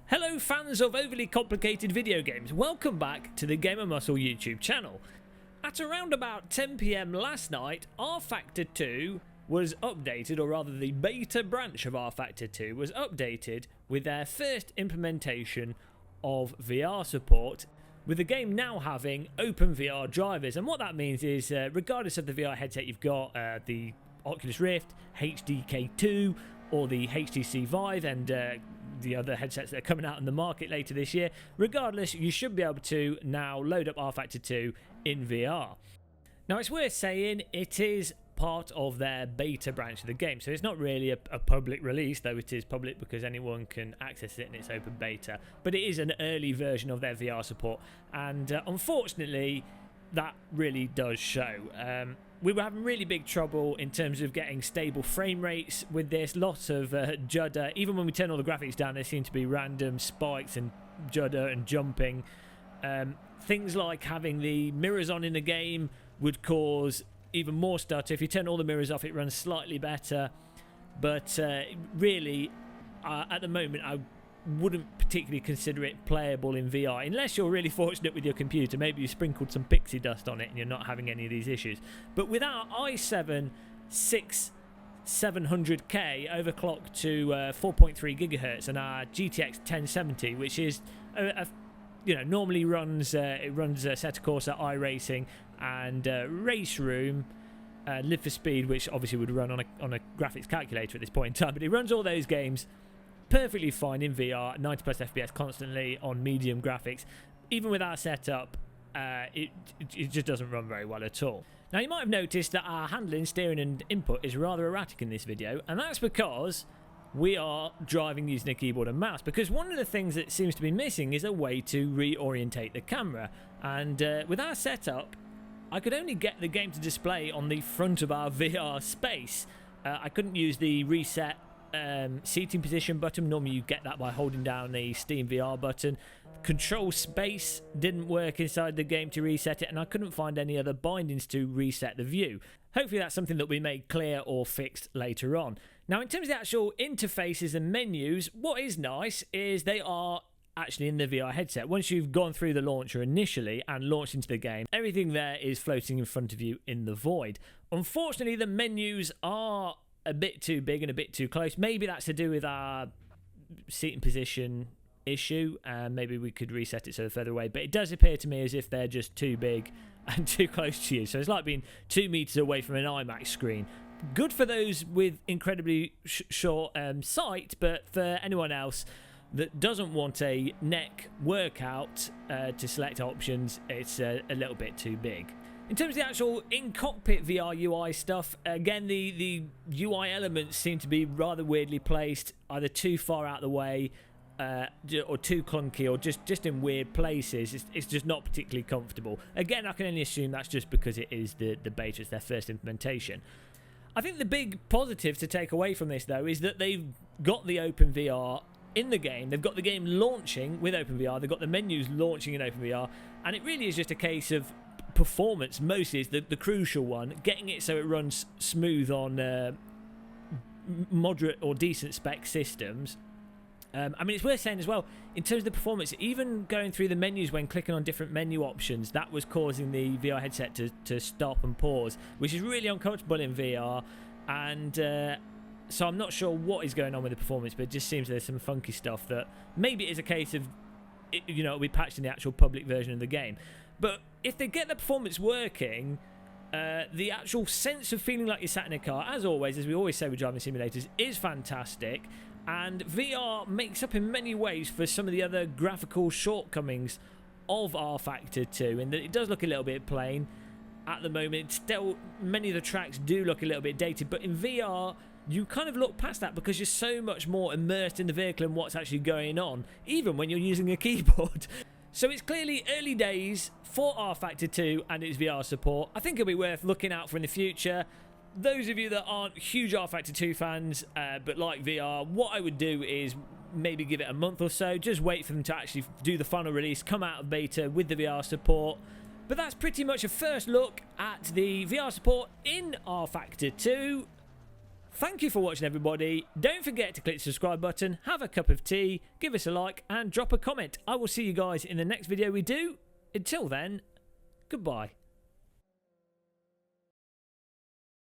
Hello fans of overly complicated video games, welcome back to the Gamer Muscle YouTube channel. At around about 10 PM last night, Rfactor 2 was updated, or rather the beta branch of Rfactor 2 was updated with their first implementation of VR support, with the game now having OpenVR drivers. And what that means is, regardless of the VR headset you've got, the Oculus Rift, HDK2 or the HTC Vive, and the other headsets that are coming out in the market later this year, regardless, you should be able to now load up Rfactor 2 in VR. Now, it's worth saying it is part of their beta branch of the game, so it's not really a public release, though it is public because anyone can access it and it's open beta, but it is an early version of their VR support, and unfortunately that really does show. We were having really big trouble in terms of getting stable frame rates with this. Lots of judder. Even when we turn all the graphics down, there seem to be random spikes and judder and jumping. Things like having the mirrors on in the game would cause even more stutter. If you turn all the mirrors off, it runs slightly better. But really, at the moment, I wouldn't particularly consider it playable in VR, unless you're really fortunate with your computer. Maybe you sprinkled some pixie dust on it and you're not having any of these issues. But with our i7 6700K overclocked to 4.3 gigahertz and our GTX 1070, which is normally runs Assetto Corsa, iRacing and Race Room, Live for Speed, which obviously would run on a graphics calculator at this point in time, but it runs all those games perfectly fine in VR, 90 plus FPS constantly on medium graphics. Even with our setup, it just doesn't run very well at all. Now, you might have noticed that our handling, steering and input is rather erratic in this video, and that's because we are driving using a keyboard and mouse, because one of the things that seems to be missing is a way to reorientate the camera. And with our setup, I could only get the game to display on the front of our VR space. I couldn't use the reset seating position button. Normally you get that by holding down the Steam VR button. Control space didn't work inside the game to reset it, and I couldn't find any other bindings to reset the view. Hopefully that's something that will be made clear or fixed later on. Now, in terms of the actual interfaces and menus, what is nice is they are actually in the VR headset. Once you've gone through the launcher initially and launched into the game, everything there is floating in front of you in the void. Unfortunately, the menus are a bit too big and a bit too close. Maybe that's to do with our seating position issue, and maybe we could reset it so they're further away, but it does appear to me as if they're just too big and too close to you. So it's like being 2 meters away from an IMAX screen. Good for those with incredibly short sight, but for anyone else that doesn't want a neck workout to select options, it's a little bit too big. In terms of the actual in-cockpit VR UI stuff, again, the UI elements seem to be rather weirdly placed, either too far out of the way, or too clunky, or just in weird places. It's just not particularly comfortable. Again, I can only assume that's just because it is the beta, it's their first implementation. I think the big positive to take away from this, though, is that they've got the OpenVR in the game. They've got the game launching with OpenVR. They've got the menus launching in OpenVR, and it really is just a case of performance. Mostly is the crucial one, getting it so it runs smooth on moderate or decent spec systems. I mean, it's worth saying as well, in terms of the performance, even going through the menus when clicking on different menu options, that was causing the VR headset to stop and pause, which is really uncomfortable in VR. And so I'm not sure what is going on with the performance, but it just seems there's some funky stuff that maybe it is a case of, it'll be patched in the actual public version of the game. But if they get the performance working, the actual sense of feeling like you're sat in a car, as always, as we always say with driving simulators, is fantastic. And VR makes up in many ways for some of the other graphical shortcomings of Rfactor 2, in that it does look a little bit plain at the moment. Still, many of the tracks do look a little bit dated, but in VR, you kind of look past that because you're so much more immersed in the vehicle and what's actually going on, even when you're using a keyboard. So it's clearly early days for Rfactor 2 and its VR support. I think it'll be worth looking out for in the future. Those of you that aren't huge Rfactor 2 fans but like VR, what I would do is maybe give it a month or so. Just wait for them to actually do the final release, come out of beta with the VR support. But that's pretty much a first look at the VR support in Rfactor 2. Thank you for watching, everybody. Don't forget to click the subscribe button, have a cup of tea, give us a like and drop a comment. I will see you guys in the next video we do. Until then, goodbye.